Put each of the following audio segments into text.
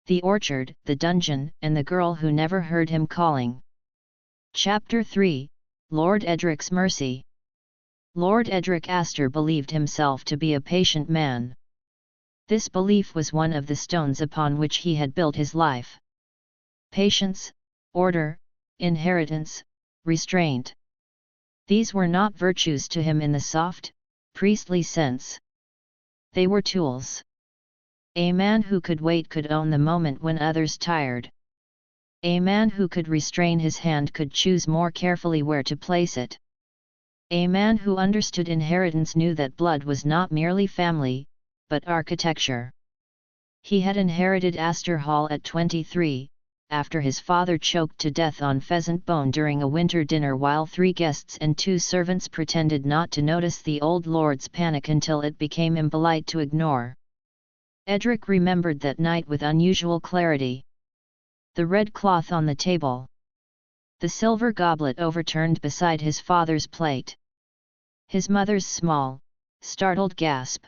the orchard, the dungeon, and the girl who never heard him calling. Chapter 3, Lord Edric's Mercy. Lord Edric Aster believed himself to be a patient man. This belief was one of the stones upon which he had built his life. Patience, order, inheritance, restraint. These were not virtues to him in the soft, priestly sense. They were tools. A man who could wait could own the moment when others tired. A man who could restrain his hand could choose more carefully where to place it. A man who understood inheritance knew that blood was not merely family, but architecture. He had inherited Aster Hall at 23, after his father choked to death on pheasant bone during a winter dinner while 3 guests and 2 servants pretended not to notice the old lord's panic until it became impolite to ignore. Edric remembered that night with unusual clarity. The red cloth on the table. The silver goblet overturned beside his father's plate. His mother's small, startled gasp.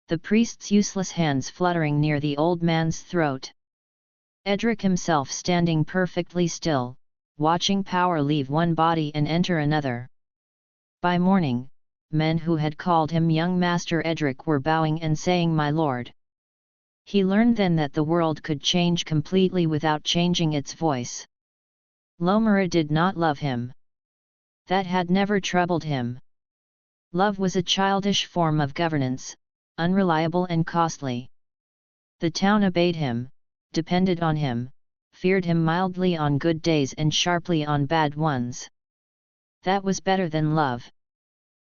The priest's useless hands fluttering near the old man's throat. Edric himself standing perfectly still, watching power leave one body and enter another. By morning, men who had called him young Master Edric were bowing and saying "My lord." He learned then that the world could change completely without changing its voice. Lowmere did not love him. That had never troubled him. Love was a childish form of governance, unreliable and costly. The town obeyed him, depended on him, feared him mildly on good days and sharply on bad ones. That was better than love.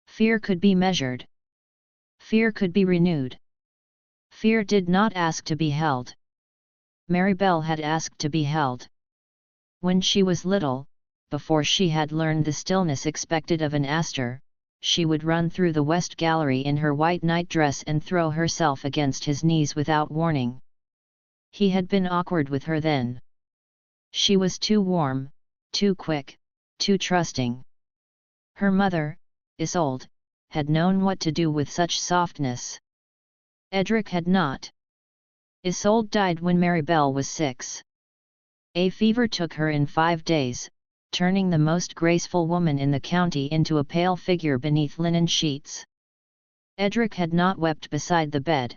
Fear could be measured. Fear could be renewed. Fear did not ask to be held. Maribel had asked to be held. When she was little, before she had learned the stillness expected of an Aster, she would run through the west gallery in her white nightdress and throw herself against his knees without warning. He had been awkward with her then. She was too warm, too quick, too trusting. Her mother, Isolde, had known what to do with such softness. Edric had not. Isolde died when Maribel was 6. A fever took her in 5 days, turning the most graceful woman in the county into a pale figure beneath linen sheets. Edric had not wept beside the bed.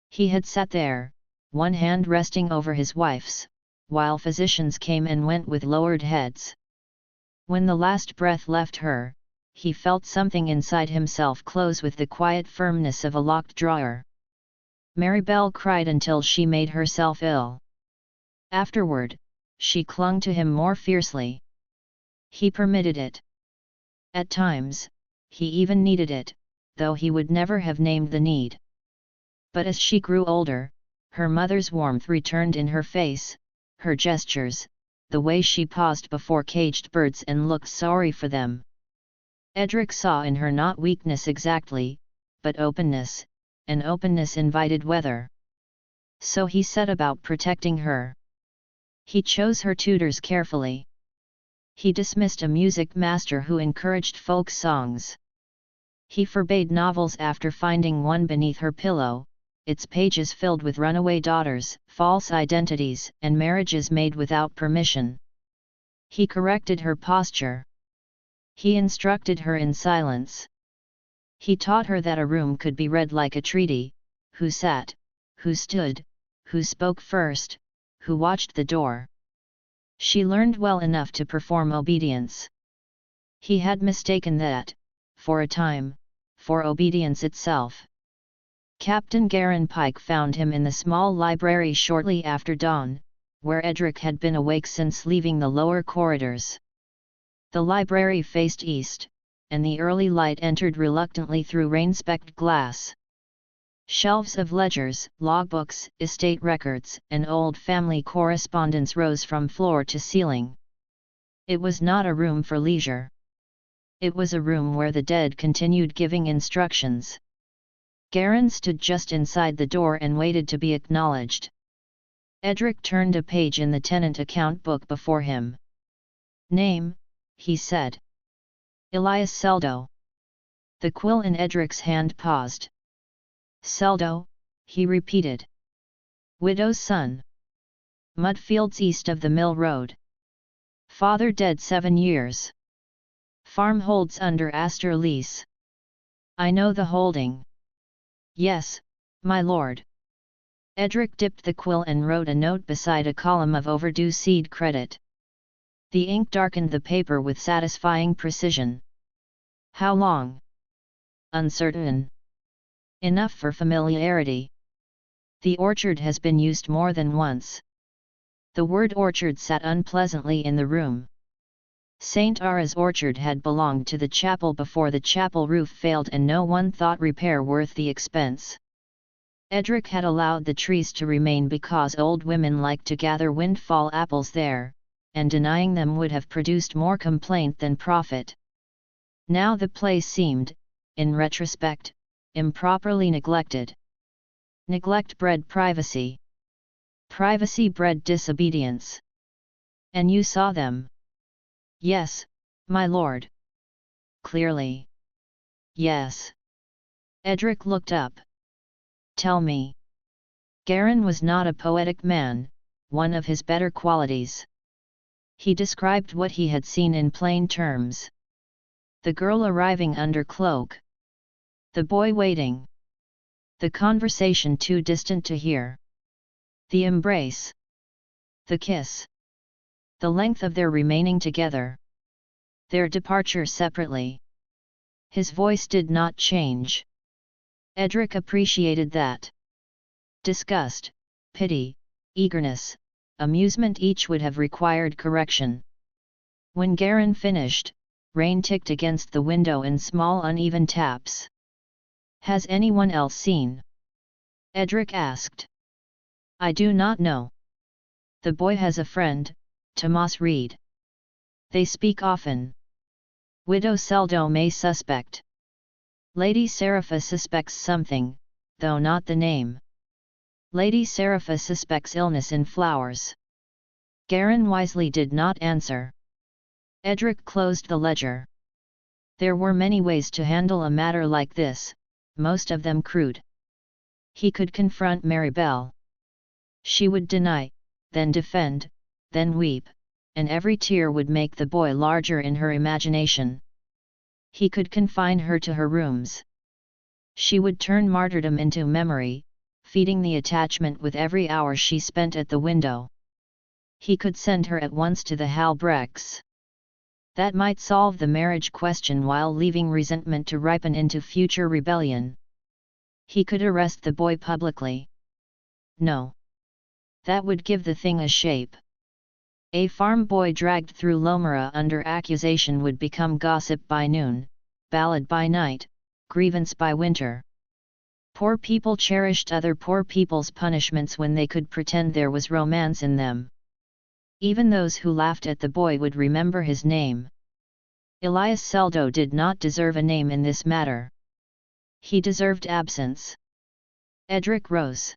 He had sat there, one hand resting over his wife's, while physicians came and went with lowered heads. When the last breath left her, he felt something inside himself close with the quiet firmness of a locked drawer. Maribel cried until she made herself ill. Afterward, she clung to him more fiercely. He permitted it. At times, he even needed it, though he would never have named the need. But as she grew older, her mother's warmth returned in her face, her gestures, the way she paused before caged birds and looked sorry for them. Edric saw in her not weakness exactly, but openness, and openness invited weather. So he set about protecting her. He chose her tutors carefully. He dismissed a music master who encouraged folk songs. He forbade novels after finding one beneath her pillow, its pages filled with runaway daughters, false identities, and marriages made without permission. He corrected her posture. He instructed her in silence. He taught her that a room could be read like a treaty, who sat, who stood, who spoke first, who watched the door. She learned well enough to perform obedience. He had mistaken that, for a time, for obedience itself. Captain Garin Pike found him in the small library shortly after dawn, where Edric had been awake since leaving the lower corridors. The library faced east, and the early light entered reluctantly through rain-specked glass. Shelves of ledgers, logbooks, estate records, and old family correspondence rose from floor to ceiling. It was not a room for leisure. It was a room where the dead continued giving instructions. Garin stood just inside the door and waited to be acknowledged. Edric turned a page in the tenant account book before him. "Name," he said. "Elias Seldo." The quill in Edric's hand paused. "Seldo," he repeated. Widow's son. Mudfields east of the mill road. Father dead 7 years. Farm holds under Aster lease. I know the holding. Yes, my lord. Edric dipped the quill and wrote a note beside a column of overdue seed credit. The ink darkened the paper with satisfying precision. How long? Uncertain. Enough for familiarity. The orchard has been used more than once. The word orchard sat unpleasantly in the room. St. Ara's orchard had belonged to the chapel before the chapel roof failed, and no one thought repair worth the expense. Edric had allowed the trees to remain because old women liked to gather windfall apples there, and denying them would have produced more complaint than profit. Now the place seemed, in retrospect, improperly neglected. Neglect bred privacy. Privacy bred disobedience. And you saw them? Yes, my lord. Clearly. Yes. Edric looked up. Tell me. Garin was not a poetic man, one of his better qualities. He described what he had seen in plain terms. The girl arriving under cloak. The boy waiting. The conversation too distant to hear. The embrace. The kiss. The length of their remaining together. Their departure separately. His voice did not change. Edric appreciated that. Disgust, pity, eagerness, amusement each would have required correction. When Garin finished, rain ticked against the window in small uneven taps. Has anyone else seen? Edric asked. I do not know. The boy has a friend, Tomas Reed. They speak often. Widow Seldo may suspect. Lady Serapha suspects something, though not the name. Lady Serapha suspects illness in flowers. Garin wisely did not answer. Edric closed the ledger. There were many ways to handle a matter like this, most of them crude. He could confront Maribel. She would deny, then defend, then weep, and every tear would make the boy larger in her imagination. He could confine her to her rooms. She would turn martyrdom into memory, feeding the attachment with every hour she spent at the window. He could send her at once to the Halbrecks. That might solve the marriage question while leaving resentment to ripen into future rebellion. He could arrest the boy publicly. No. That would give the thing a shape. A farm boy dragged through Lowmere under accusation would become gossip by noon, ballad by night, grievance by winter. Poor people cherished other poor people's punishments when they could pretend there was romance in them. Even those who laughed at the boy would remember his name. Elias Seldo did not deserve a name in this matter. He deserved absence. Edric rose.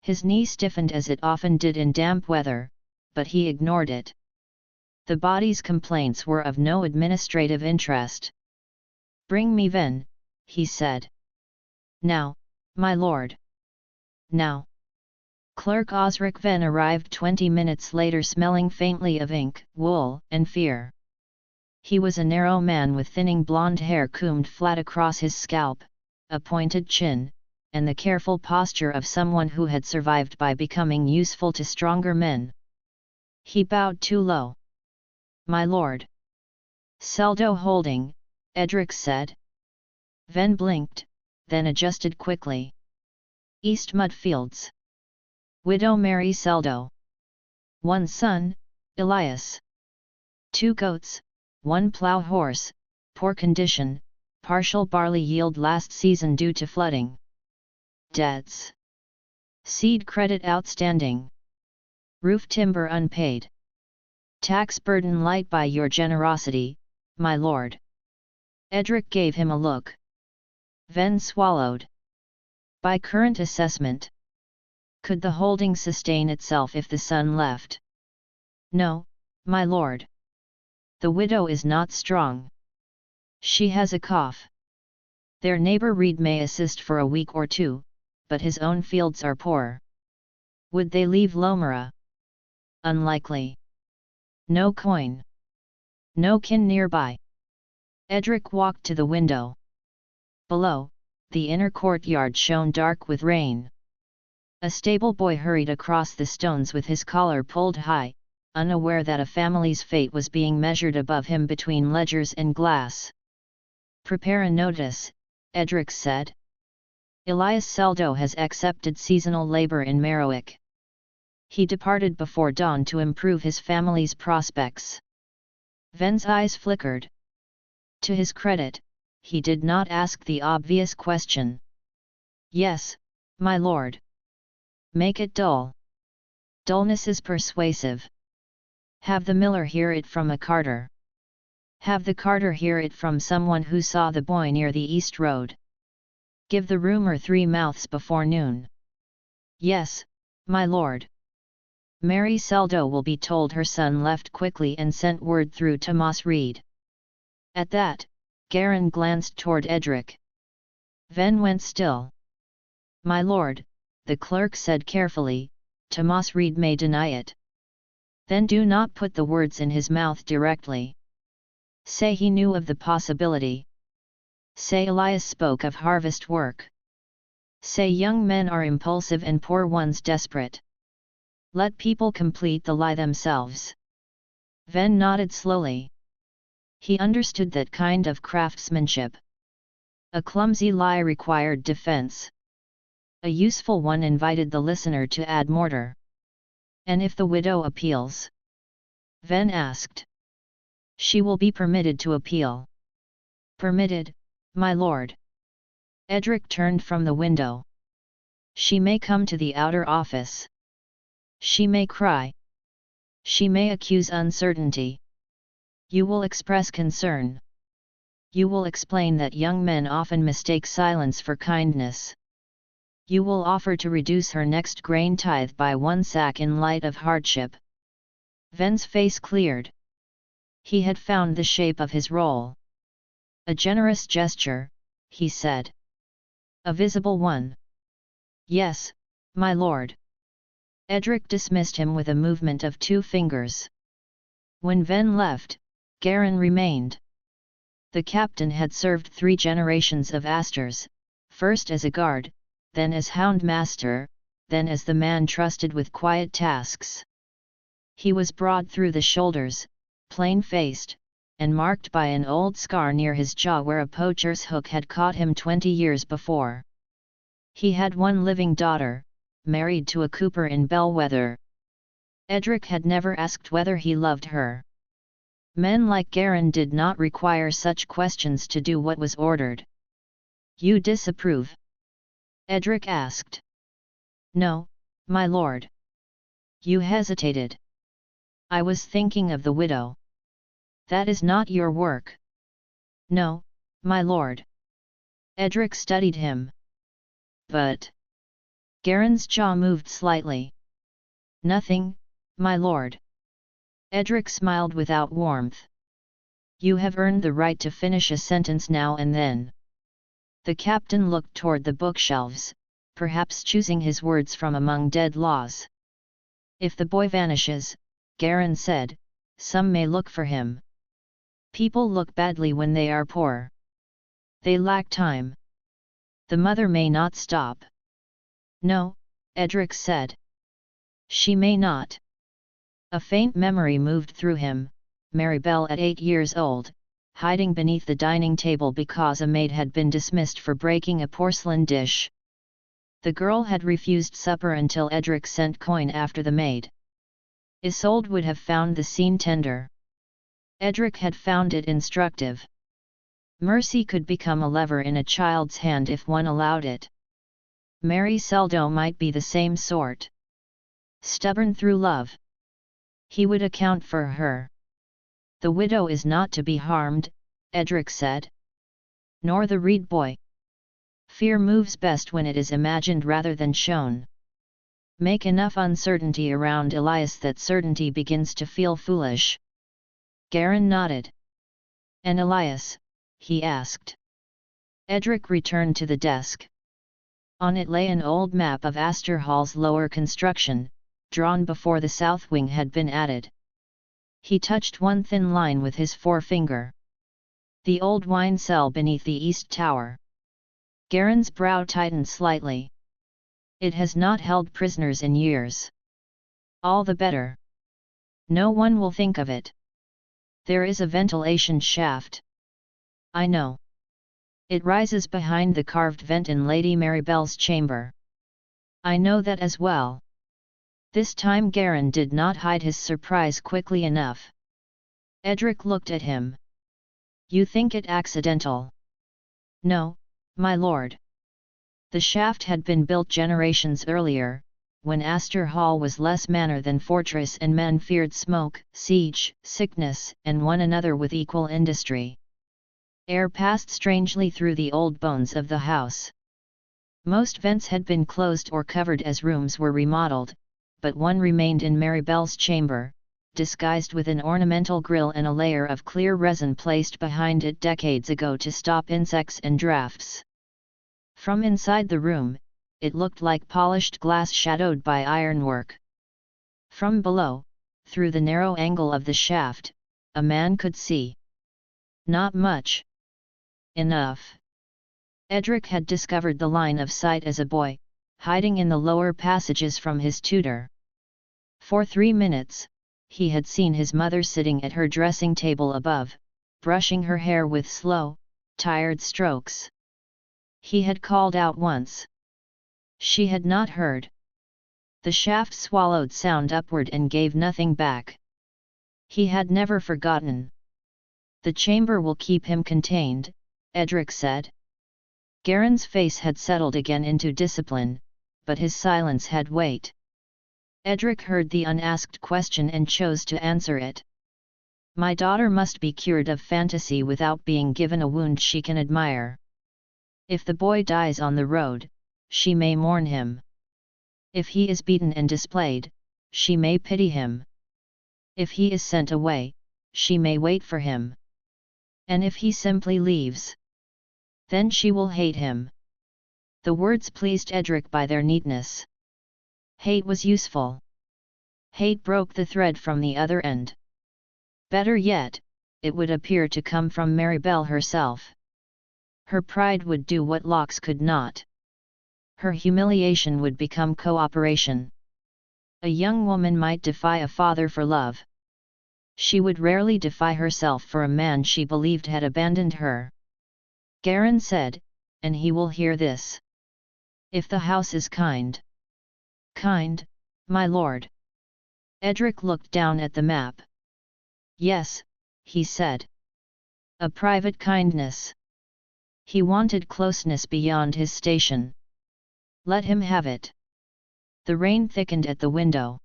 His knee stiffened as it often did in damp weather, but he ignored it. The body's complaints were of no administrative interest. Bring me Ven, he said. Now, my lord. Now. Clerk Osric Ven arrived 20 minutes later, smelling faintly of ink, wool, and fear. He was a narrow man with thinning blonde hair combed flat across his scalp, a pointed chin, and the careful posture of someone who had survived by becoming useful to stronger men. He bowed too low. My lord. Seldo holding, Edric said. Ven blinked, then adjusted quickly. East Mudfields. Widow Mary Seldo. One son, Elias. 2 goats, 1 plough horse, poor condition, partial barley yield last season due to flooding. Debts. Seed credit outstanding. Roof timber unpaid. Tax burden light by your generosity, my lord. Edric gave him a look. Ven swallowed. By current assessment. Could the holding sustain itself if the son left? No, my lord. The widow is not strong. She has a cough. Their neighbor Reed may assist for a week or two, but his own fields are poor. Would they leave Lowmere? Unlikely. No coin. No kin nearby. Edric walked to the window. Below, the inner courtyard shone dark with rain. A stable boy hurried across the stones with his collar pulled high, unaware that a family's fate was being measured above him between ledgers and glass. "Prepare a notice," Edric said. "Elias Seldo has accepted seasonal labor in Marowak." He departed before dawn to improve his family's prospects. Ven's eyes flickered. To his credit, he did not ask the obvious question. "Yes, my lord." "Make it dull." "Dullness is persuasive." "Have the miller hear it from a carter." "Have the carter hear it from someone who saw the boy near the east road." "Give the rumor 3 mouths before noon." "Yes, my lord." Mary Seldo will be told her son left quickly and sent word through Thomas Reed. At that, Garin glanced toward Edric. Ven went still. "My lord," the clerk said carefully, "Thomas Reed may deny it." "Then do not put the words in his mouth directly. Say he knew of the possibility. Say Elias spoke of harvest work. Say young men are impulsive and poor ones desperate. Let people complete the lie themselves." Ven nodded slowly. He understood that kind of craftsmanship. A clumsy lie required defense. A useful one invited the listener to add mortar. "And if the widow appeals?" Ven asked. "She will be permitted to appeal." "Permitted, my lord." Edric turned from the window. "She may come to the outer office. She may cry. She may accuse uncertainty. You will express concern. You will explain that young men often mistake silence for kindness. You will offer to reduce her next grain tithe by 1 sack in light of hardship." Ven's face cleared. He had found the shape of his role. "A generous gesture," he said. "A visible one." "Yes, my lord." Edric dismissed him with a movement of 2 fingers. When Ven left, Garin remained. The captain had served 3 generations of Asters, first as a guard, then as houndmaster, then as the man trusted with quiet tasks. He was broad through the shoulders, plain-faced, and marked by an old scar near his jaw where a poacher's hook had caught him 20 years before. He had 1 living daughter, married to a cooper in Bellwether. Edric had never asked whether he loved her. Men like Garin did not require such questions to do what was ordered. "You disapprove?" Edric asked. "No, my lord." "You hesitated." "I was thinking of the widow." "That is not your work." "No, my lord." Edric studied him. "But..." Garin's jaw moved slightly. "Nothing, my lord." Edric smiled without warmth. "You have earned the right to finish a sentence now and then." The captain looked toward the bookshelves, perhaps choosing his words from among dead laws. "If the boy vanishes," Garin said, "some may look for him. People look badly when they are poor. They lack time. The mother may not stop." "No," Edric said. "She may not." A faint memory moved through him, Maribel at 8 years old, hiding beneath the dining table because a maid had been dismissed for breaking a porcelain dish. The girl had refused supper until Edric sent coin after the maid. Isolde would have found the scene tender. Edric had found it instructive. Mercy could become a lever in a child's hand if one allowed it. Mary Seldo might be the same sort. Stubborn through love. He would account for her. "The widow is not to be harmed," Edric said. "Nor the Reed boy. Fear moves best when it is imagined rather than shown. Make enough uncertainty around Elias that certainty begins to feel foolish." Garin nodded. "And Elias?" he asked. Edric returned to the desk. On it lay an old map of Aster Hall's lower construction, drawn before the south wing had been added. He touched one thin line with his forefinger. The old wine cell beneath the east tower. Garen's brow tightened slightly. It has not held prisoners in years. All the better. No one will think of it. There is a ventilation shaft. I know. It rises behind the carved vent in Lady Maribel's chamber. I know that as well. This time Garen did not hide his surprise quickly enough. Edric looked at him. You think it accidental? No, my lord. The shaft had been built generations earlier, when Aster Hall was less manor than fortress and men feared smoke, siege, sickness, and one another with equal industry. Air passed strangely through the old bones of the house. Most vents had been closed or covered as rooms were remodeled, but one remained in Maribel's chamber, disguised with an ornamental grille and a layer of clear resin placed behind it decades ago to stop insects and drafts. From inside the room, it looked like polished glass shadowed by ironwork. From below, through the narrow angle of the shaft, a man could see. Not much. Enough. Edric had discovered the line of sight as a boy, hiding in the lower passages from his tutor. For 3 minutes, he had seen his mother sitting at her dressing table above, brushing her hair with slow, tired strokes. He had called out once. She had not heard. The shaft swallowed sound upward and gave nothing back. He had never forgotten. The chamber will keep him contained, Edric said. Garen's face had settled again into discipline, but his silence had weight. Edric heard the unasked question and chose to answer it. My daughter must be cured of fantasy without being given a wound she can admire. If the boy dies on the road, she may mourn him. If he is beaten and displayed, she may pity him. If he is sent away, she may wait for him. And if he simply leaves, then she will hate him. The words pleased Edric by their neatness. Hate was useful. Hate broke the thread from the other end. Better yet, it would appear to come from Maribel herself. Her pride would do what locks could not. Her humiliation would become cooperation. A young woman might defy a father for love. She would rarely defy herself for a man she believed had abandoned her. Garen said, and he will hear this. If the house is kind. Kind, my lord. Edric looked down at the map. Yes, he said. A private kindness. He wanted closeness beyond his station. Let him have it. The rain thickened at the window.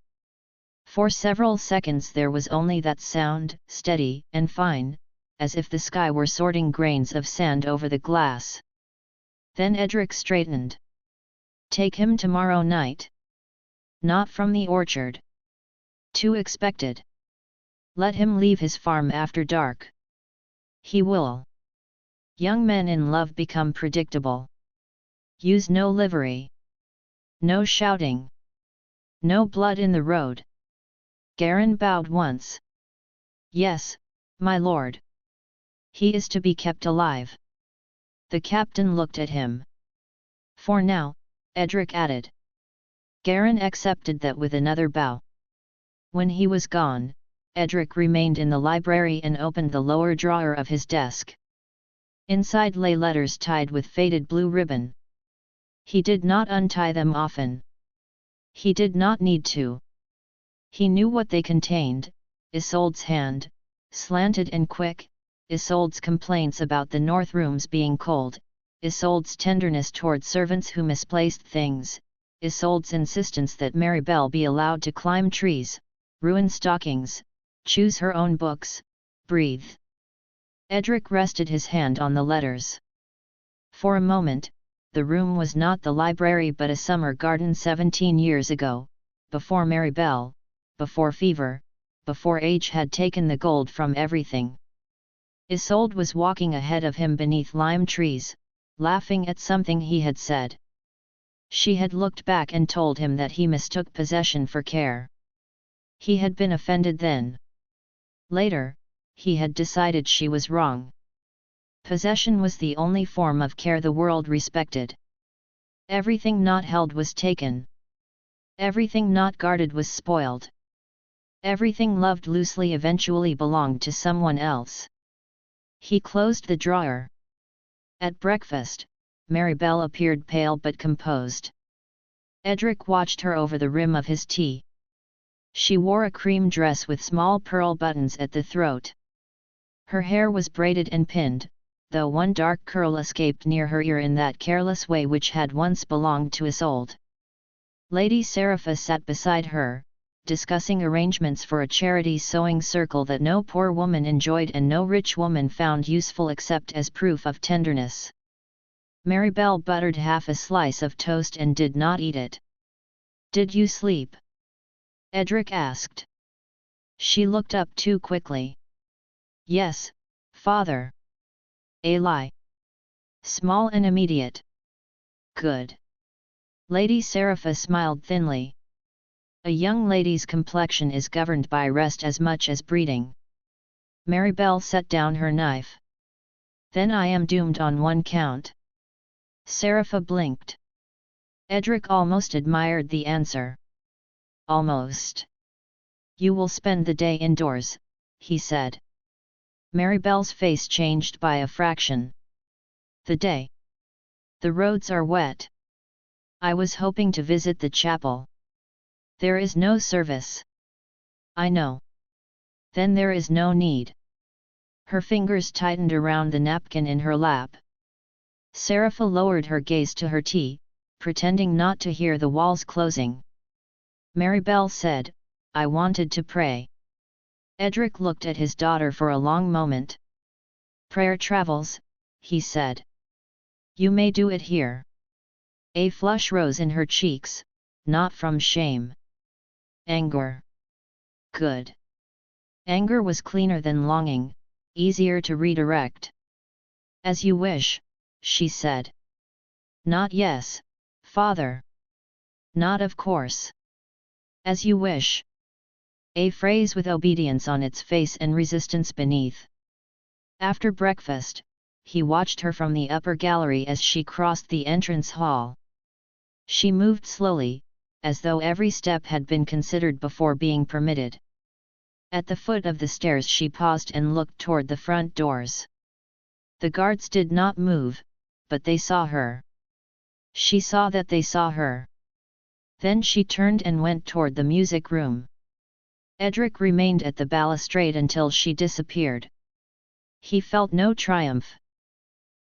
For several seconds there was only that sound, steady and fine, as if the sky were sorting grains of sand over the glass. Then Edric straightened. Take him tomorrow night. Not from the orchard. Too expected. Let him leave his farm after dark. He will. Young men in love become predictable. Use no livery. No shouting. No blood in the road. Garen bowed once. Yes, my lord. He is to be kept alive. The captain looked at him. For now, Edric added. Garen accepted that with another bow. When he was gone, Edric remained in the library and opened the lower drawer of his desk. Inside lay letters tied with faded blue ribbon. He did not untie them often. He did not need to. He knew what they contained: Isolde's hand, slanted and quick, Isolde's complaints about the north rooms being cold, Isolde's tenderness toward servants who misplaced things, Isolde's insistence that Maribel be allowed to climb trees, ruin stockings, choose her own books, breathe. Edric rested his hand on the letters. For a moment, the room was not the library but a summer garden 17 years ago, before Maribel, before fever, before age had taken the gold from everything. Isolde was walking ahead of him beneath lime trees, laughing at something he had said. She had looked back and told him that he mistook possession for care. He had been offended then. Later, he had decided she was wrong. Possession was the only form of care the world respected. Everything not held was taken. Everything not guarded was spoiled. Everything loved loosely eventually belonged to someone else. He closed the drawer. At breakfast, Maribel appeared pale but composed. Edric watched her over the rim of his tea. She wore a cream dress with small pearl buttons at the throat. Her hair was braided and pinned, though one dark curl escaped near her ear in that careless way which had once belonged to Isolde. Lady Serapha sat beside her, discussing arrangements for a charity sewing circle that no poor woman enjoyed and no rich woman found useful except as proof of tenderness. Maribel buttered half a slice of toast and did not eat it. "Did you sleep?" Edric asked. She looked up too quickly. "Yes, father." "A lie." "Small and immediate." "Good." Lady Serapha smiled thinly. "A young lady's complexion is governed by rest as much as breeding." Maribel set down her knife. "Then I am doomed on one count." Serapha blinked. Edric almost admired the answer. "Almost." "You will spend the day indoors," he said. Maribel's face changed by a fraction. "The day? The roads are wet. I was hoping to visit the chapel." "There is no service." "I know." "Then there is no need." Her fingers tightened around the napkin in her lap. Serapha lowered her gaze to her tea, pretending not to hear the walls closing. Maribel said, "I wanted to pray." Edric looked at his daughter for a long moment. "Prayer travels," he said. "You may do it here." A flush rose in her cheeks, not from shame. Anger. Good. Anger was cleaner than longing, easier to redirect. "As you wish," she said. "Not yes, father." "Not of course." "As you wish." A phrase with obedience on its face and resistance beneath. After breakfast, he watched her from the upper gallery as she crossed the entrance hall. She moved slowly, as though every step had been considered before being permitted. At the foot of the stairs she paused and looked toward the front doors. The guards did not move, but they saw her. She saw that they saw her. Then she turned and went toward the music room. Edric remained at the balustrade until she disappeared. He felt no triumph.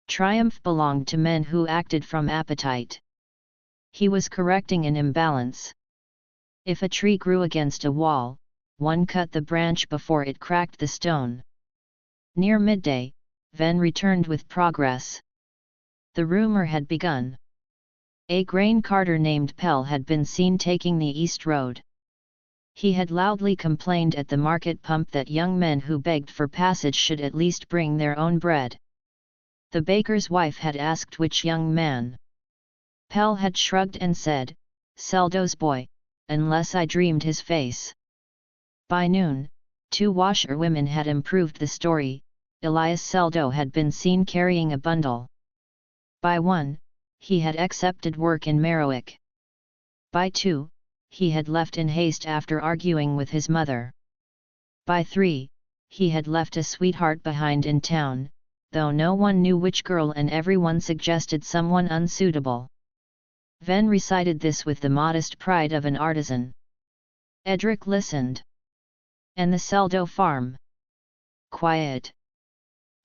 Triumph belonged to men who acted from appetite. He was correcting an imbalance. If a tree grew against a wall, one cut the branch before it cracked the stone. Near midday, Ven returned with progress. The rumor had begun. A grain carter named Pell had been seen taking the east road. He had loudly complained at the market pump that young men who begged for passage should at least bring their own bread. The baker's wife had asked which young man. Pell had shrugged and said, "Seldo's boy, unless I dreamed his face." By noon, 2 washerwomen had improved the story. Elias Seldo had been seen carrying a bundle. By 1, he had accepted work in Merowick. By 2, he had left in haste after arguing with his mother. By 3, he had left a sweetheart behind in town, though no one knew which girl and everyone suggested someone unsuitable. Ven recited this with the modest pride of an artisan. Edric listened. "And the Seldo farm?" "Quiet.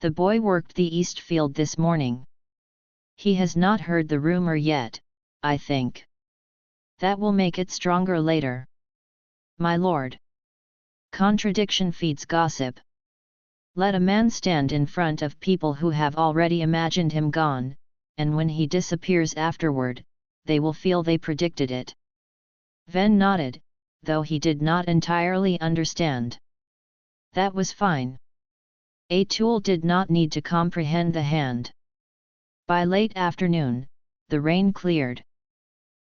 The boy worked the east field this morning. He has not heard the rumor yet, I think. That will make it stronger later." "My lord." Contradiction feeds gossip. Let a man stand in front of people who have already imagined him gone, and when he disappears afterward, they will feel they predicted it. Ven nodded, though he did not entirely understand. That was fine. A tool did not need to comprehend the hand. By late afternoon, the rain cleared.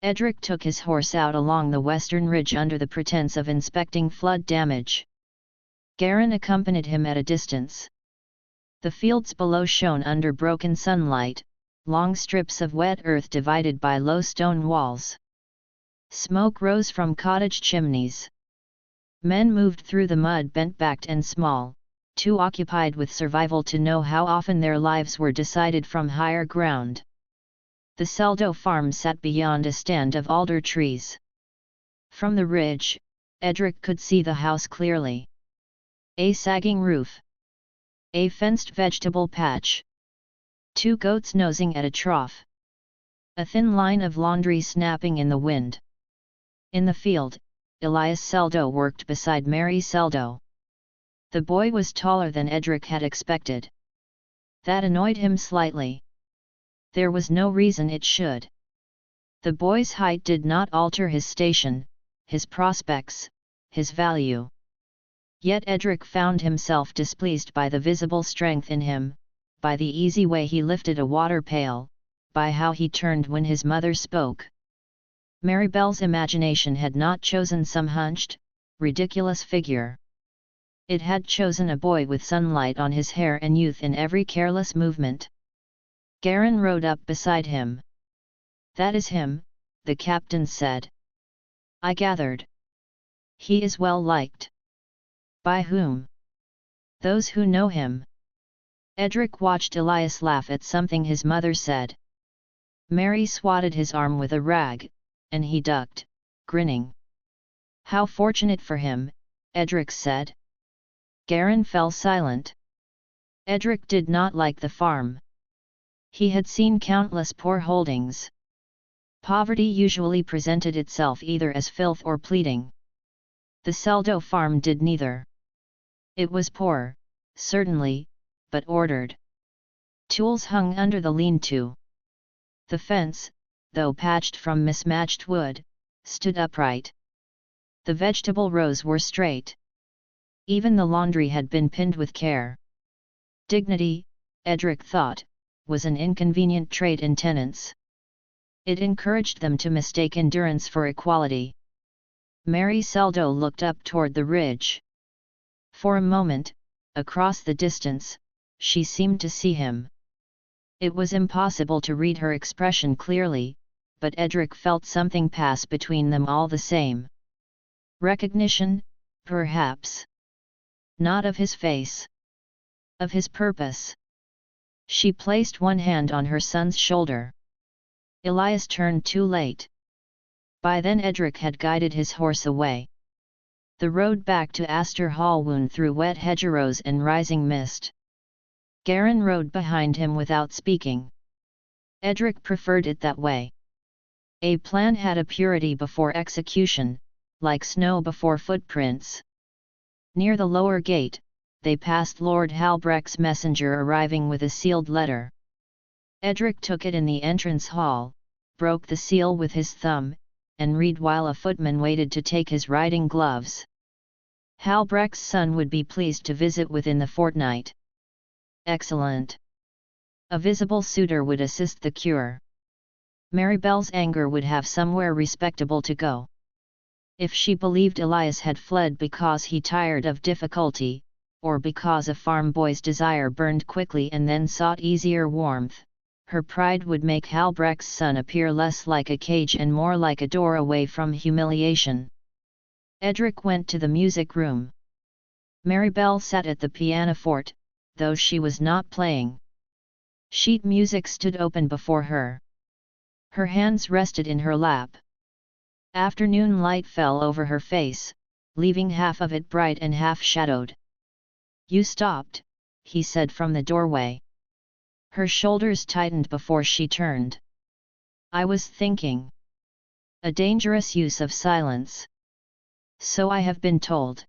Edric took his horse out along the western ridge under the pretense of inspecting flood damage. Garin accompanied him at a distance. The fields below shone under broken sunlight, long strips of wet earth divided by low stone walls. Smoke rose from cottage chimneys. Men moved through the mud, bent-backed and small, too occupied with survival to know how often their lives were decided from higher ground. The Seldo farm sat beyond a stand of alder trees. From the ridge, Edric could see the house clearly. A sagging roof. A fenced vegetable patch. 2 goats nosing at a trough. A thin line of laundry snapping in the wind. In the field, Elias Seldo worked beside Mary Seldo. The boy was taller than Edric had expected. That annoyed him slightly. There was no reason it should. The boy's height did not alter his station, his prospects, his value. Yet Edric found himself displeased by the visible strength in him, by the easy way he lifted a water pail, by how he turned when his mother spoke. Maribel's imagination had not chosen some hunched, ridiculous figure. It had chosen a boy with sunlight on his hair and youth in every careless movement. Garin rode up beside him. "That is him," the captain said. "I gathered. He is well liked." "By whom?" "Those who know him." Edric watched Elias laugh at something his mother said. Mary swatted his arm with a rag, and he ducked, grinning. "How fortunate for him," Edric said. Garin fell silent. Edric did not like the farm. He had seen countless poor holdings. Poverty usually presented itself either as filth or pleading. The Seldo farm did neither. It was poor, certainly, but ordered. Tools hung under the lean-to. The fence, though patched from mismatched wood, stood upright. The vegetable rows were straight. Even the laundry had been pinned with care. Dignity, Edric thought, was an inconvenient trait in tenants. It encouraged them to mistake endurance for equality. Mary Seldo looked up toward the ridge. For a moment, across the distance, she seemed to see him. It was impossible to read her expression clearly, but Edric felt something pass between them all the same. Recognition, perhaps. Not of his face. Of his purpose. She placed one hand on her son's shoulder. Elias turned too late. By then Edric had guided his horse away. The road back to Aster Hall wound through wet hedgerows and rising mist. Garin rode behind him without speaking. Edric preferred it that way. A plan had a purity before execution, like snow before footprints. Near the lower gate, they passed Lord Halbrecht's messenger arriving with a sealed letter. Edric took it in the entrance hall, broke the seal with his thumb, and read while a footman waited to take his riding gloves. Halbrecht's son would be pleased to visit within the fortnight. Excellent. A visible suitor would assist the cure. Maribel's anger would have somewhere respectable to go. If she believed Elias had fled because he tired of difficulty, or because a farm boy's desire burned quickly and then sought easier warmth, her pride would make Halbrecht's son appear less like a cage and more like a door away from humiliation. Edric went to the music room. Maribel sat at the pianoforte, though she was not playing. Sheet music stood open before her. Her hands rested in her lap. Afternoon light fell over her face, leaving half of it bright and half shadowed. "You stopped," he said from the doorway. Her shoulders tightened before she turned. "I was thinking." A dangerous use of silence. "So I have been told."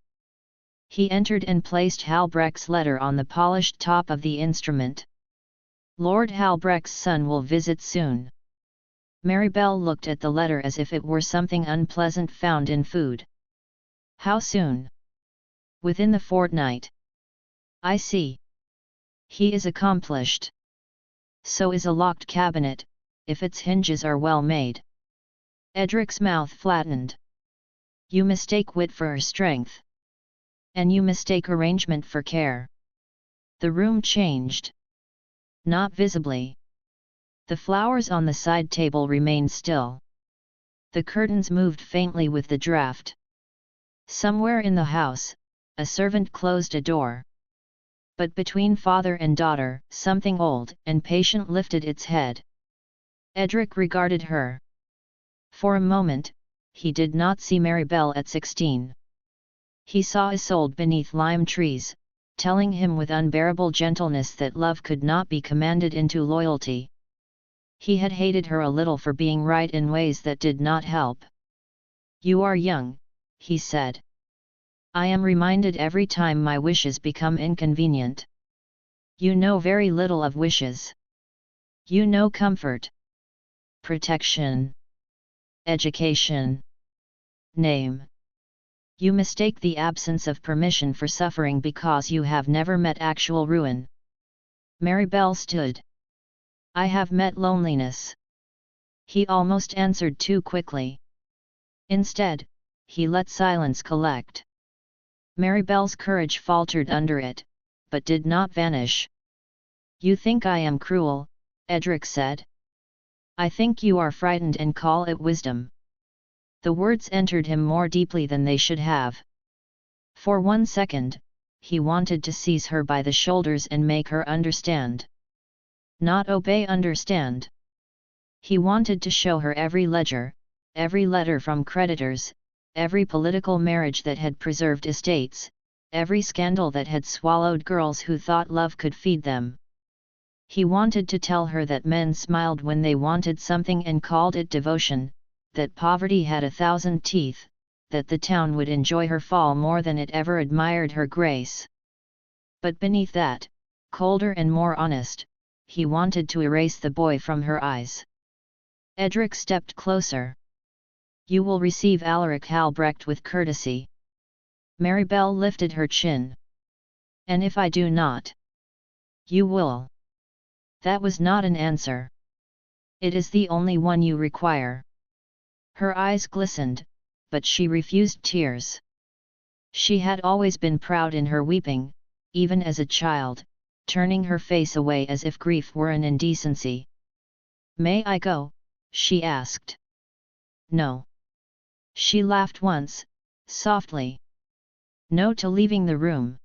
He entered and placed Halbrecht's letter on the polished top of the instrument. "Lord Halbrecht's son will visit soon." Maribel looked at the letter as if it were something unpleasant found in food. "How soon?" "Within the fortnight." "I see. He is accomplished. So is a locked cabinet, if its hinges are well made." Edric's mouth flattened. You mistake wit for strength. And you mistake arrangement for care. The room changed. Not visibly. The flowers on the side table remained still. The curtains moved faintly with the draught. Somewhere in the house, a servant closed a door. But between father and daughter, something old and patient lifted its head. Edric regarded her. For a moment, he did not see Maribel at 16. He saw Isolde beneath lime trees, telling him with unbearable gentleness that love could not be commanded into loyalty. He had hated her a little for being right in ways that did not help. You are young, he said. I am reminded every time my wishes become inconvenient. You know very little of wishes. You know comfort, protection, education, name. You mistake the absence of permission for suffering because you have never met actual ruin. Maribel stood. I have met loneliness. He almost answered too quickly. Instead, he let silence collect. Maribel's courage faltered under it, but did not vanish. You think I am cruel, Edric said. I think you are frightened and call it wisdom. The words entered him more deeply than they should have. For 1 second, he wanted to seize her by the shoulders and make her understand. Not obey, understand. He wanted to show her every ledger, every letter from creditors, every political marriage that had preserved estates, every scandal that had swallowed girls who thought love could feed them. He wanted to tell her that men smiled when they wanted something and called it devotion, that poverty had 1,000 teeth, that the town would enjoy her fall more than it ever admired her grace. But beneath that, colder and more honest, he wanted to erase the boy from her eyes. Edric stepped closer. You will receive Alaric Halbrecht with courtesy. Maribel lifted her chin. And if I do not? You will. That was not an answer. It is the only one you require. Her eyes glistened, but she refused tears. She had always been proud in her weeping, even as a child, turning her face away as if grief were an indecency. May I go? She asked. No. She laughed once, softly. No to leaving the room.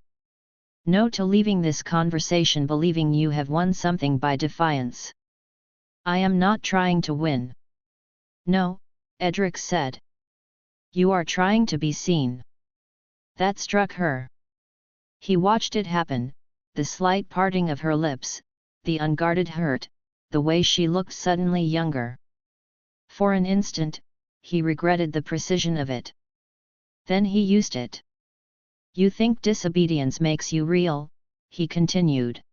No to leaving this conversation believing you have won something by defiance. I am not trying to win. No, Edric said. You are trying to be seen. That struck her. He watched it happen, the slight parting of her lips, the unguarded hurt, the way she looked suddenly younger. For an instant, he regretted the precision of it. Then he used it. You think disobedience makes you real, he continued.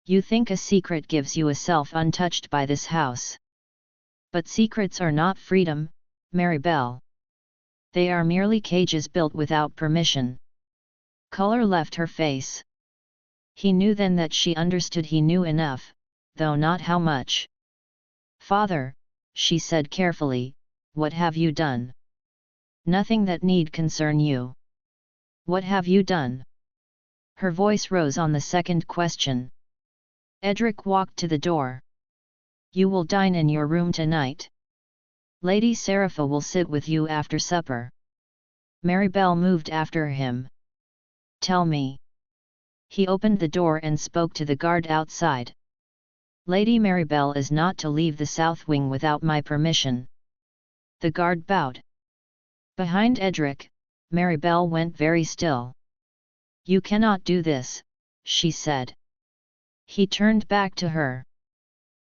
You think a secret gives you a self untouched by this house. But secrets are not freedom, Maribel. They are merely cages built without permission. Color left her face. He knew then that she understood he knew enough, though not how much. Father, she said carefully, what have you done? Nothing that need concern you. What have you done? Her voice rose on the second question. Edric walked to the door. You will dine in your room tonight. Lady Serapha will sit with you after supper. Maribel moved after him. Tell me. He opened the door and spoke to the guard outside. Lady Maribel is not to leave the south wing without my permission. The guard bowed. Behind Edric, Maribel went very still. You cannot do this, she said. He turned back to her.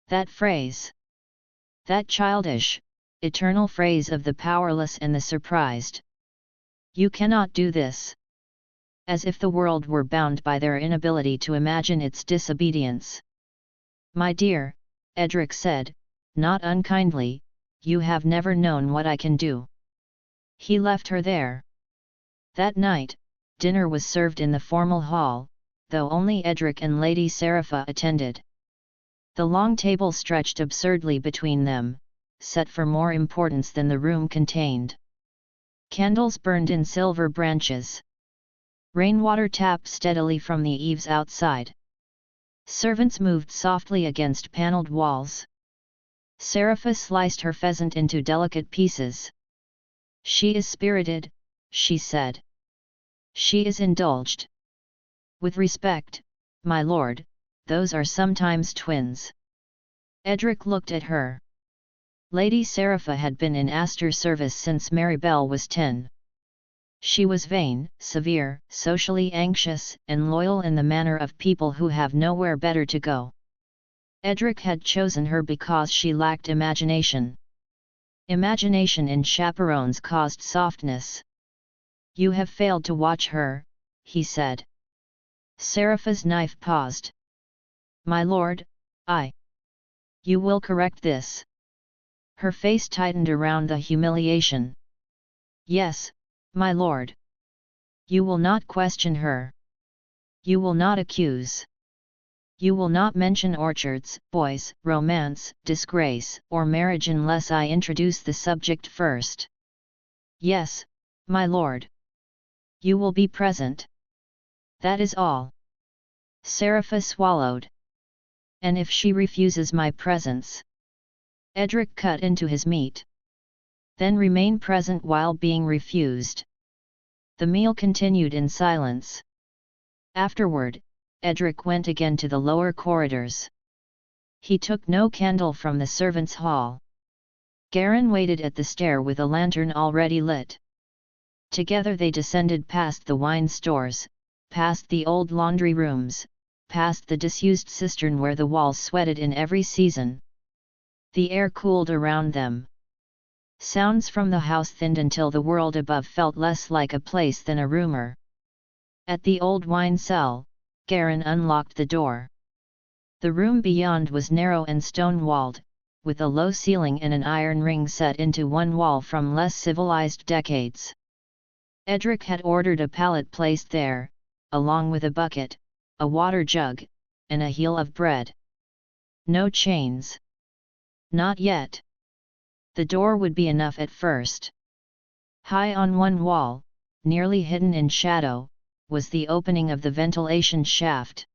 That phrase. That childish, eternal phrase of the powerless and the surprised. You cannot do this. As if the world were bound by their inability to imagine its disobedience. My dear, Edric said, not unkindly, you have never known what I can do. He left her there. That night, dinner was served in the formal hall, though only Edric and Lady Serapha attended. The long table stretched absurdly between them, set for more importance than the room contained. Candles burned in silver branches. Rainwater tapped steadily from the eaves outside. Servants moved softly against panelled walls. Serapha sliced her pheasant into delicate pieces. "She is spirited," she said. "She is indulged. With respect, my lord, those are sometimes twins." Edric looked at her. Lady Serapha had been in Aster's service since Maribel was 10. She was vain, severe, socially anxious, and loyal in the manner of people who have nowhere better to go. Edric had chosen her because she lacked imagination. Imagination in chaperones caused softness. "You have failed to watch her," he said. Serapha's knife paused. "My lord, You will correct this." Her face tightened around the humiliation. "Yes, my lord. You will not question her. You will not accuse. You will not mention orchards, boys, romance, disgrace, or marriage unless I introduce the subject first." "Yes, my lord. You will be present. That is all." Serapha swallowed. "And if she refuses my presence?" Edric cut into his meat. "Then remain present while being refused." The meal continued in silence. Afterward, Edric went again to the lower corridors. He took no candle from the servants' hall. Garin waited at the stair with a lantern already lit. Together they descended past the wine stores, past the old laundry rooms, past the disused cistern where the walls sweated in every season. The air cooled around them. Sounds from the house thinned until the world above felt less like a place than a rumor. At the old wine cell, Garin unlocked the door. The room beyond was narrow and stone-walled, with a low ceiling and an iron ring set into one wall from less civilized decades. Edric had ordered a pallet placed there, along with a bucket, a water jug, and a heel of bread. No chains. Not yet. The door would be enough at first. High on one wall, nearly hidden in shadow, was the opening of the ventilation shaft.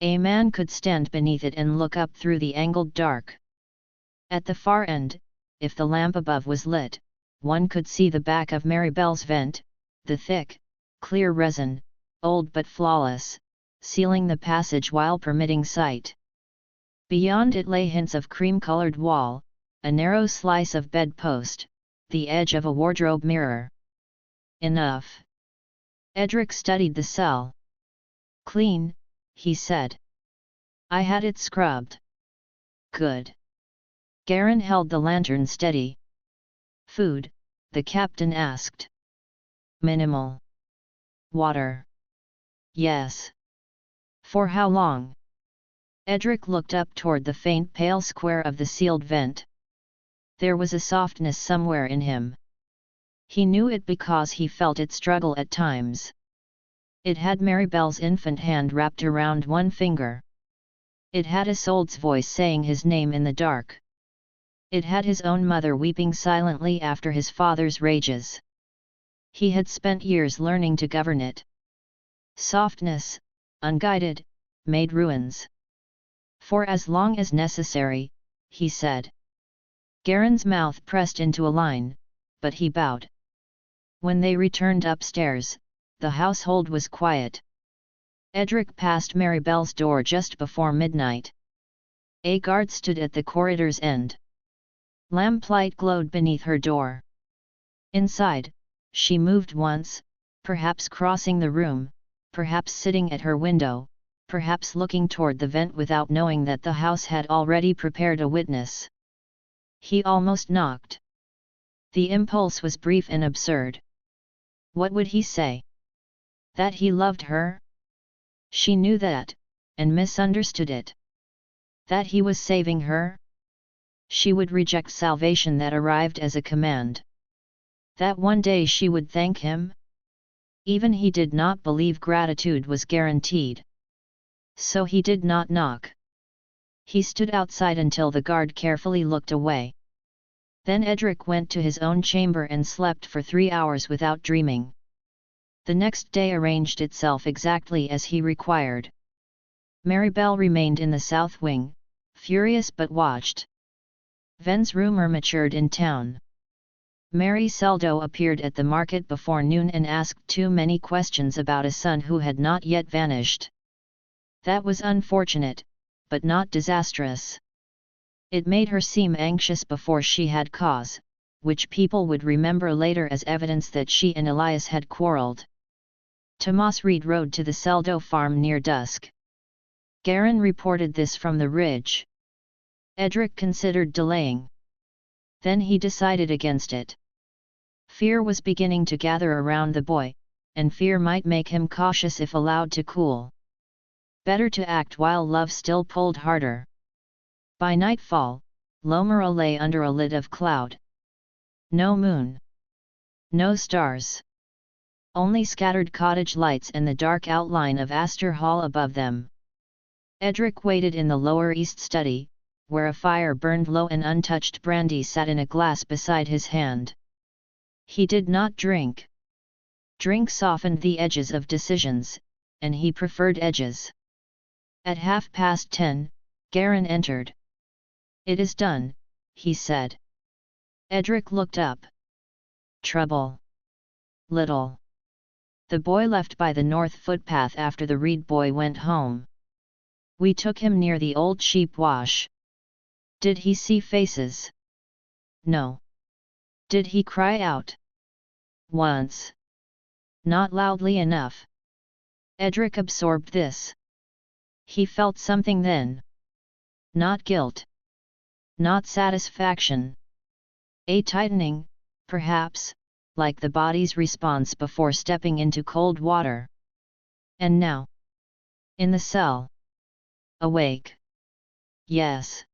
A man could stand beneath it and look up through the angled dark. At the far end, if the lamp above was lit, one could see the back of Maribel's vent, the thick, clear resin, old but flawless, sealing the passage while permitting sight. Beyond it lay hints of cream-colored wall, a narrow slice of bedpost, the edge of a wardrobe mirror. Enough. Edric studied the cell. "Clean," he said. "I had it scrubbed." "Good." Garin held the lantern steady. "Food?" the captain asked. "Minimal." "Water?" "Yes." "For how long?" Edric looked up toward the faint pale square of the sealed vent. There was a softness somewhere in him. He knew it because he felt it struggle at times. It had Maribel's infant hand wrapped around one finger. It had Isolde's voice saying his name in the dark. It had his own mother weeping silently after his father's rages. He had spent years learning to govern it. Softness, unguided, made ruins. "For as long as necessary," he said. Garin's mouth pressed into a line, but he bowed. When they returned upstairs, the household was quiet. Edric passed Maribel's door just before midnight. A guard stood at the corridor's end. Lamplight glowed beneath her door. Inside, she moved once, perhaps crossing the room, perhaps sitting at her window, perhaps looking toward the vent without knowing that the house had already prepared a witness. He almost knocked. The impulse was brief and absurd. What would he say? That he loved her? She knew that, and misunderstood it. That he was saving her? She would reject salvation that arrived as a command. That one day she would thank him? Even he did not believe gratitude was guaranteed. So he did not knock. He stood outside until the guard carefully looked away. Then Edric went to his own chamber and slept for 3 hours without dreaming. The next day arranged itself exactly as he required. Maribel remained in the south wing, furious but watched. Ven's rumor matured in town. Elias Seldo appeared at the market before noon and asked too many questions about a son who had not yet vanished. That was unfortunate, but not disastrous. It made her seem anxious before she had cause, which people would remember later as evidence that she and Elias had quarreled. Tomas Reed rode to the Seldo farm near dusk. Garin reported this from the ridge. Edric considered delaying. Then he decided against it. Fear was beginning to gather around the boy, and fear might make him cautious if allowed to cool. Better to act while love still pulled harder. By nightfall, Lowmere lay under a lid of cloud. No moon. No stars. Only scattered cottage lights and the dark outline of Aster Hall above them. Edric waited in the lower east study, where a fire burned low and untouched brandy sat in a glass beside his hand. He did not drink. Drink softened the edges of decisions, and he preferred edges. At 10:30, Garin entered. "It is done," he said. Edric looked up. "Trouble?" "Little. The boy left by the north footpath after the Reed boy went home. We took him near the old sheep wash." "Did he see faces?" "No." "Did he cry out?" "Once. Not loudly enough." Edric absorbed this. He felt something then. Not guilt. Not satisfaction. A tightening, perhaps, like the body's response before stepping into cold water. And now? In the cell. Awake. Yes.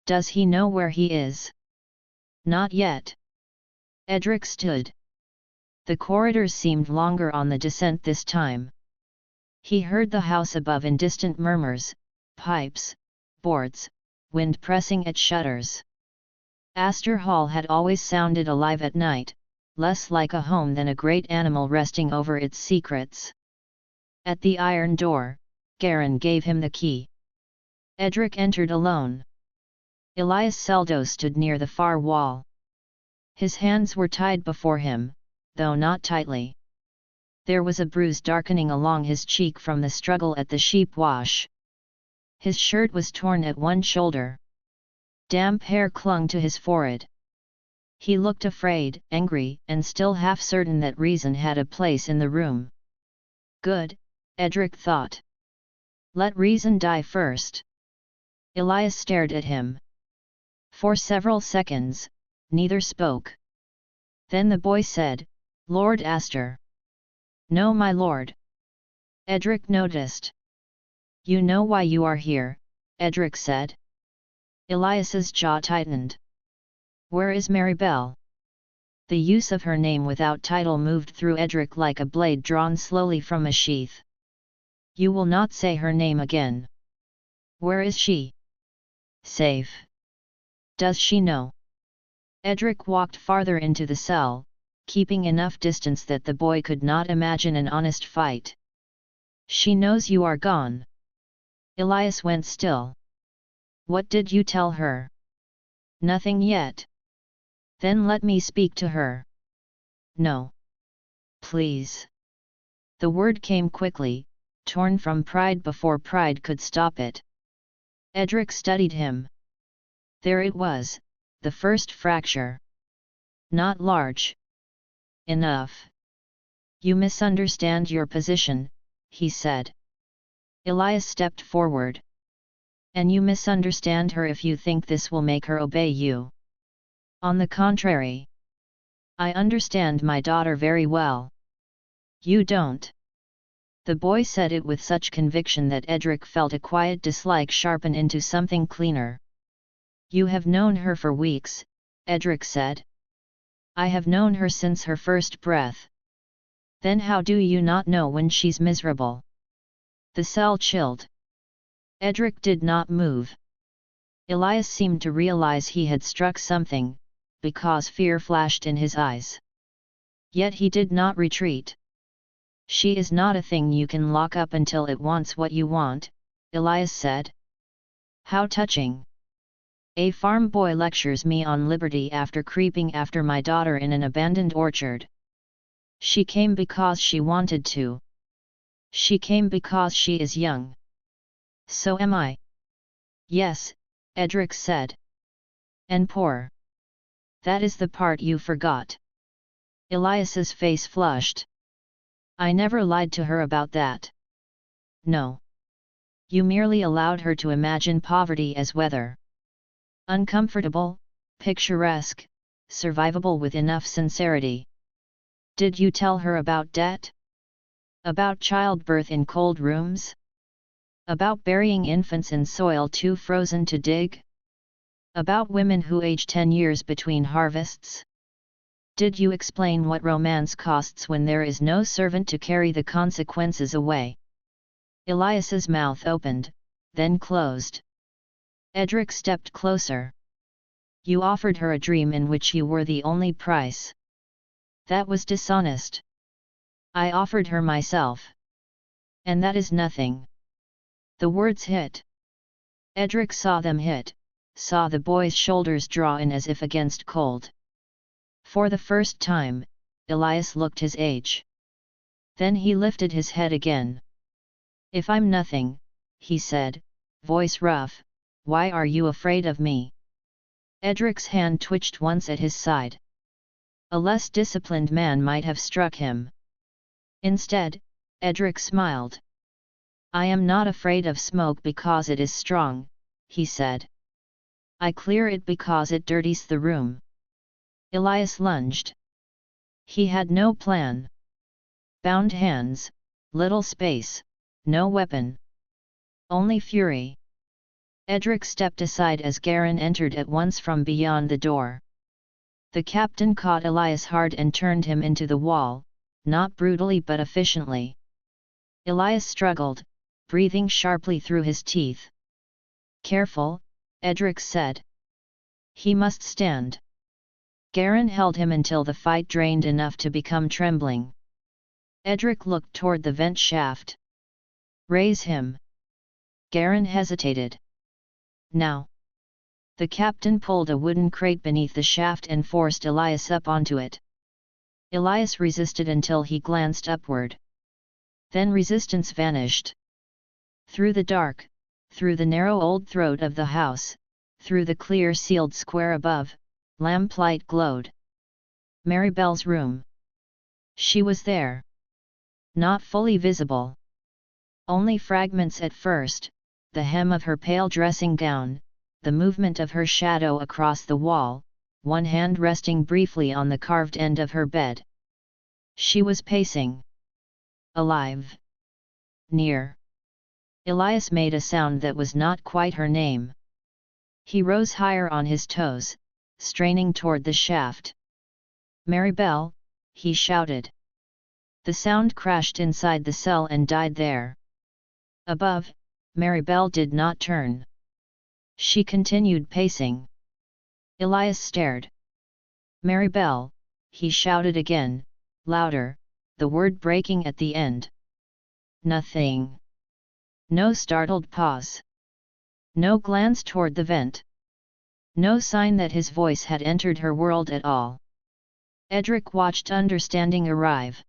Does he know where he is? Not yet. Edric stood. The corridors seemed longer on the descent this time. He heard the house above in distant murmurs, pipes, boards, wind pressing at shutters. Aster Hall had always sounded alive at night, less like a home than a great animal resting over its secrets. At the iron door, Garin gave him the key. Edric entered alone. Elias Seldo stood near the far wall. His hands were tied before him, though not tightly. There was a bruise darkening along his cheek from the struggle at the sheep wash. His shirt was torn at one shoulder. Damp hair clung to his forehead. He looked afraid, angry, and still half certain that reason had a place in the room. Good, Edric thought. Let reason die first. Elias stared at him. For several seconds, neither spoke. Then the boy said, "Lord Aster." "No, my lord." Edric noticed. "You know why you are here," Edric said. Elias's jaw tightened. "Where is Maribel?" The use of her name without title moved through Edric like a blade drawn slowly from a sheath. "You will not say her name again." "Where is she?" "Safe." "Does she know?" Edric walked farther into the cell, keeping enough distance that the boy could not imagine an honest fight. "She knows you are gone." Elias went still. "What did you tell her?" "Nothing yet." "Then let me speak to her." "No. Please." The word came quickly, torn from pride before pride could stop it. Edric studied him. There it was, the first fracture. Not large. Enough. "You misunderstand your position," he said. Elias stepped forward. "And you misunderstand her if you think this will make her obey you." "On the contrary. I understand my daughter very well." "You don't." The boy said it with such conviction that Edric felt a quiet dislike sharpen into something cleaner. "You have known her for weeks," Edric said. "I have known her since her first breath." "Then how do you not know when she's miserable?" The cell chilled. Edric did not move. Elias seemed to realize he had struck something, because fear flashed in his eyes. Yet he did not retreat. "She is not a thing you can lock up until it wants what you want," Elias said. "How touching. A farm boy lectures me on liberty after creeping after my daughter in an abandoned orchard. She came because she wanted to. She came because she is young. So am I." "Yes," Edric said. "And poor. That is the part you forgot." Elias's face flushed. "I never lied to her about that." "No. You merely allowed her to imagine poverty as weather. Uncomfortable, picturesque, survivable with enough sincerity. Did you tell her about debt? About childbirth in cold rooms? About burying infants in soil too frozen to dig? About women who age 10 years between harvests? Did you explain what romance costs when there is no servant to carry the consequences away?" Elias's mouth opened, then closed. Edric stepped closer. "You offered her a dream in which you were the only price. That was dishonest. I offered her myself. And that is nothing." The words hit. Edric saw them hit, saw the boy's shoulders draw in as if against cold. For the first time, Elias looked his age. Then he lifted his head again. "If I'm nothing," he said, voice rough, "why are you afraid of me?" Edric's hand twitched once at his side. A less disciplined man might have struck him. Instead, Edric smiled. "I am not afraid of smoke because it is strong," he said. "I clear it because it dirties the room." Elias lunged. He had no plan. Bound hands, little space, no weapon. Only fury. Edric stepped aside as Garin entered at once from beyond the door. The captain caught Elias hard and turned him into the wall, not brutally but efficiently. Elias struggled, breathing sharply through his teeth. "Careful," Edric said. "He must stand." Garin held him until the fight drained enough to become trembling. Edric looked toward the vent shaft. "Raise him." Garin hesitated. "Now." The captain pulled a wooden crate beneath the shaft and forced Elias up onto it. Elias resisted until he glanced upward. Then resistance vanished. Through the dark, through the narrow old throat of the house, through the clear sealed square above, lamplight glowed. Maribel's room. She was there. Not fully visible. Only fragments at first, the hem of her pale dressing gown, the movement of her shadow across the wall, one hand resting briefly on the carved end of her bed. She was pacing. Alive. Near. Elias made a sound that was not quite her name. He rose higher on his toes, straining toward the shaft. "Maribel," he shouted. The sound crashed inside the cell and died there. Above, Maribel did not turn. She continued pacing. Elias stared. "Maribel," he shouted again, louder, the word breaking at the end. Nothing. No startled pause. No glance toward the vent. No sign that his voice had entered her world at all. Edric watched understanding arrive.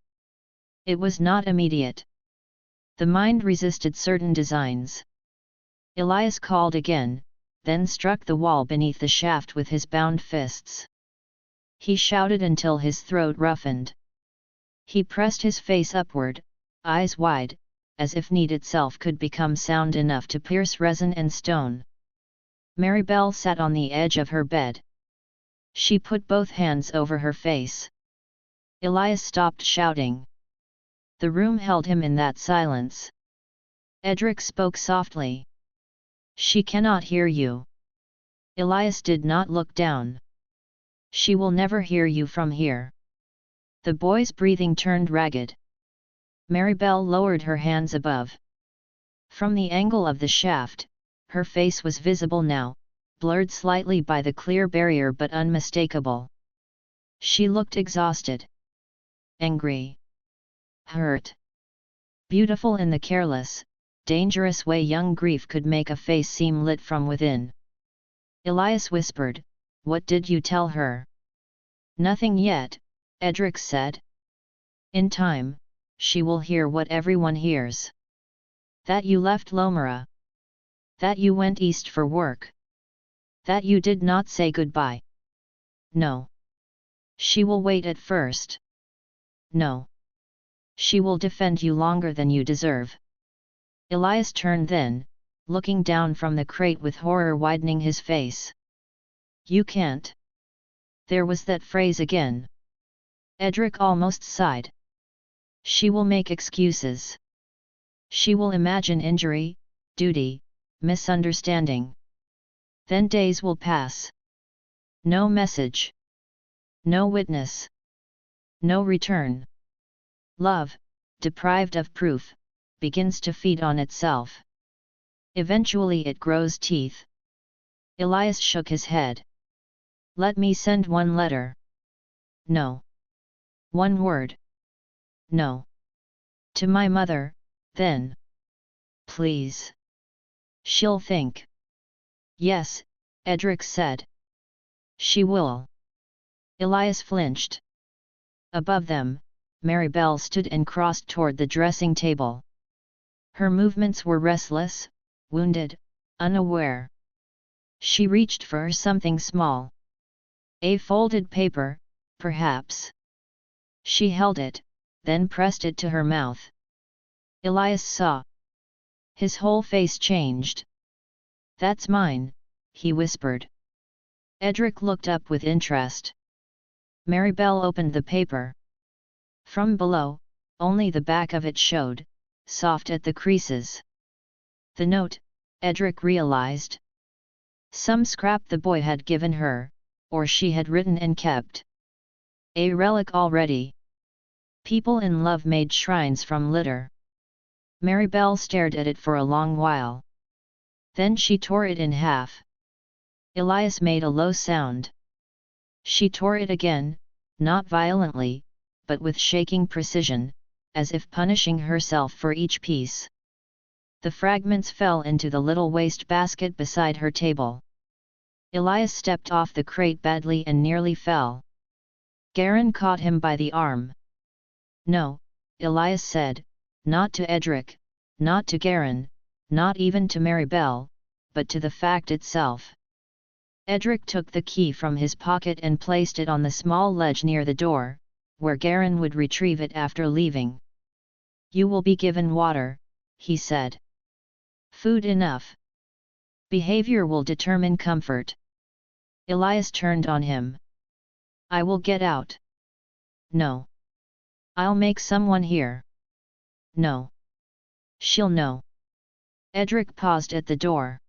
It was not immediate. The mind resisted certain designs. Elias called again, then struck the wall beneath the shaft with his bound fists. He shouted until his throat roughened. He pressed his face upward, eyes wide, as if need itself could become sound enough to pierce resin and stone. Maribel sat on the edge of her bed. She put both hands over her face. Elias stopped shouting. The room held him in that silence. Edric spoke softly. "She cannot hear you." Elias did not look down. "She will never hear you from here." The boy's breathing turned ragged. Maribel lowered her hands above. From the angle of the shaft, her face was visible now, blurred slightly by the clear barrier but unmistakable. She looked exhausted, angry, hurt, beautiful in the careless, dangerous way young grief could make a face seem lit from within. Elias whispered, "What did you tell her?" "Nothing yet," Edric said. "In time, she will hear what everyone hears. That you left Lowmere. That you went east for work. That you did not say goodbye. No. She will wait at first. No. She will defend you longer than you deserve." Elias turned then, looking down from the crate with horror widening his face. "You can't." There was that phrase again. Edric almost sighed. "She will make excuses. She will imagine injury, duty, misunderstanding. Then days will pass. No message. No witness. No return. Love, deprived of proof, begins to feed on itself. Eventually it grows teeth." Elias shook his head. "Let me send one letter." "No." "One word." "No." "To my mother, then." "Please." "She'll think." "Yes," Edric said. "She will." Elias flinched. Above them, Maribel stood and crossed toward the dressing table. Her movements were restless, wounded, unaware. She reached for something small. A folded paper, perhaps. She held it, then pressed it to her mouth. Elias saw. His whole face changed. "That's mine," he whispered. Edric looked up with interest. Maribel opened the paper. From below, only the back of it showed, soft at the creases. The note, Edric realized. Some scrap the boy had given her, or she had written and kept. A relic already. People in love made shrines from litter. Maribel stared at it for a long while. Then she tore it in half. Elias made a low sound. She tore it again, not violently, but with shaking precision, as if punishing herself for each piece. The fragments fell into the little waste basket beside her table. Elias stepped off the crate badly and nearly fell. Garin caught him by the arm. "No," Elias said, "not to Edric, not to Garin, not even to Maribel, but to the fact itself." Edric took the key from his pocket and placed it on the small ledge near the door, where Garin would retrieve it after leaving. "You will be given water," he said. "Food enough. Behavior will determine comfort." Elias turned on him. "I will get out." "No." "I'll make someone hear." "No." "She'll know." Edric paused at the door.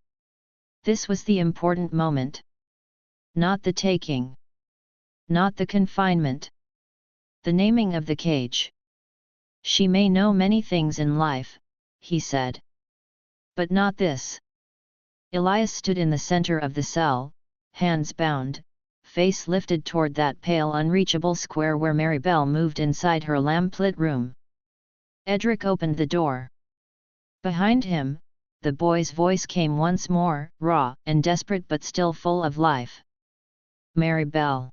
This was the important moment. Not the taking. Not the confinement. The naming of the cage. "She may know many things in life," he said. "But not this." Elias stood in the center of the cell, hands bound, face lifted toward that pale unreachable square where Maribel moved inside her lamplit room. Edric opened the door. Behind him, the boy's voice came once more, raw and desperate but still full of life. "Maribel."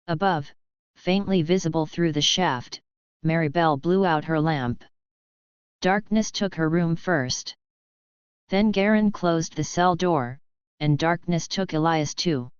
Above, faintly visible through the shaft, Maribel blew out her lamp. Darkness took her room first. Then Garin closed the cell door, and darkness took Elias too.